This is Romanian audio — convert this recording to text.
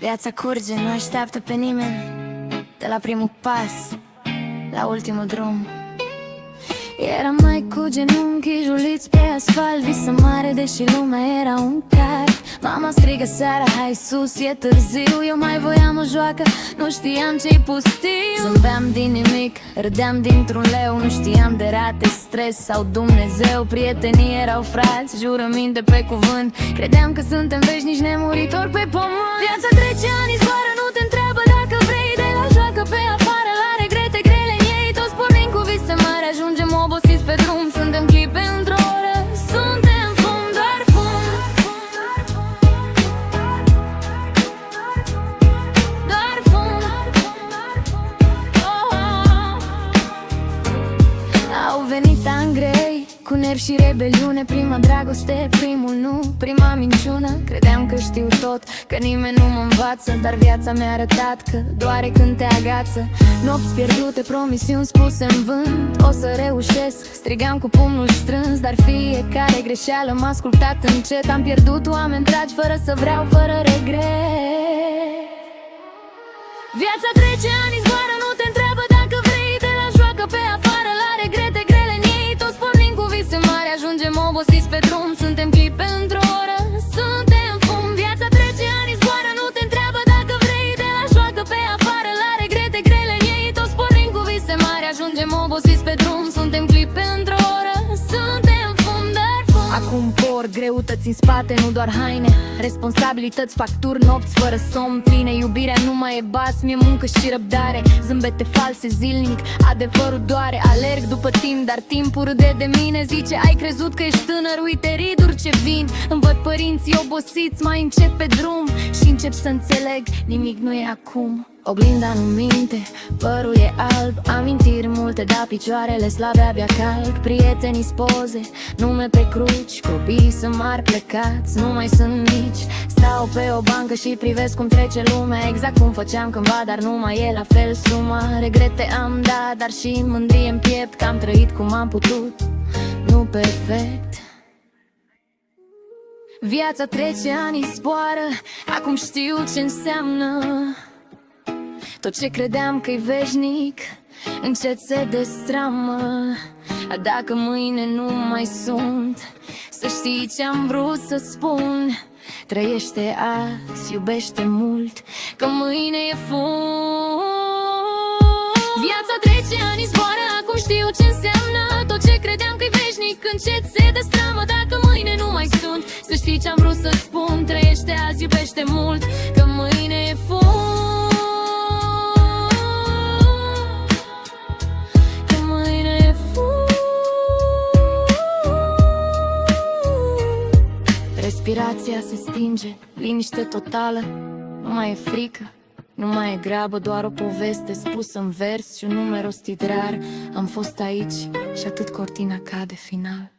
Viața curge, nu așteaptă pe nimeni. De la primul pas la ultimul drum. Eram mai cu genunchii juliți pe asfalt, visă mare deși lumea era un car. Mama strigă seara, hai sus, e târziu. Eu mai voiam o joacă, nu știam ce-i pustiu. Zâmbeam din nimic, râdeam dintr-un leu. Nu știam de rate, stres sau Dumnezeu. Prietenii erau frați, jurăminte pe cuvânt. Credeam că suntem veșnici nemuritori pe pământ. Viața trece, ani zboară, nu te întreabă dacă vrei. De la joacă pe afară, la regrete grele în ei. Toți pornim cu vise mari, ajungem obosiți pe drum. Suntem clipe într-o oră, suntem fum, doar fum. Doar fum. Oh, oh. Au venit ani grei, cu nervi și rebeliune. Prima dragoste, primul nu, prima minciună. Credeam că știu tot, că nimeni nu mă învață. Dar viața mi-a arătat că doare când te agață. Nopți pierdute, promisiuni spuse în vânt. O să reușesc, strigam cu pumnul strâns. Dar fiecare greșeală m-a ascultat încet. Am pierdut oameni dragi fără să vreau, fără regret. Viața trece, ani zboară, nu te întreabă dacă vrei. De la joacă pe afară, la regrete grele în ei. Toți pornim cu vise mari, ajungem obosiți pe drum. Suntem clipe într-o oră, suntem fum. Viața trece, ani zboară, nu te întreabă dacă vrei. De la joacă pe afară, la regrete grele în ei. Toți pornim cu vise mari, ajungem obosiți pe drum. Suntem clipe într-o oră, suntem fum, dar fum. Acum port greutăți în spate, nu doar haine. Responsabilități, facturi, nopți fără somn pline. Iubirea nu mai e basm, e muncă și răbdare. Zâmbete false zilnic, adevărul doare. Alerg după timp, dar timpul râde de mine. Zice, ai crezut că ești tânăr, uite riduri ce vin. Îmi văd părinții obosiți, mai încet pe drum. Și încep să înțeleg, nimic nu e acum. Oglinda nu minte, părul e alb. Amintiri multe, dar picioarele slabe abia calc. Prietenii spoze, nume pe cruci. Copiii sunt mari plecați, nu mai sunt mici. Stau pe o bancă și privesc cum trece lumea. Exact cum făceam cândva, dar nu mai e la fel suma. Regrete am, da, dar și mândrie în piept. Că am trăit cum am putut, nu perfect. Viața trece, ani zboară, acum știu ce înseamnă. Tot ce credeam că-i veșnic, încet se destramă. Dacă mâine nu mai sunt, să știi ce-am vrut să spun. Trăiește azi, iubește mult, că mâine e fum. Viața trece, ani zboară, acum știu ce înseamnă. Tot ce credeam că-i veșnic, încet se destramă. Dacă mâine nu mai sunt, să știi ce-am vrut să spun. Trăiește azi, iubește mult, că mâine e fum. Respirația se stinge, liniște totală. Nu mai e frică, nu mai e grabă. Doar o poveste spusă în vers și un nume rostit rar. Am fost aici și atât, cortina cade final.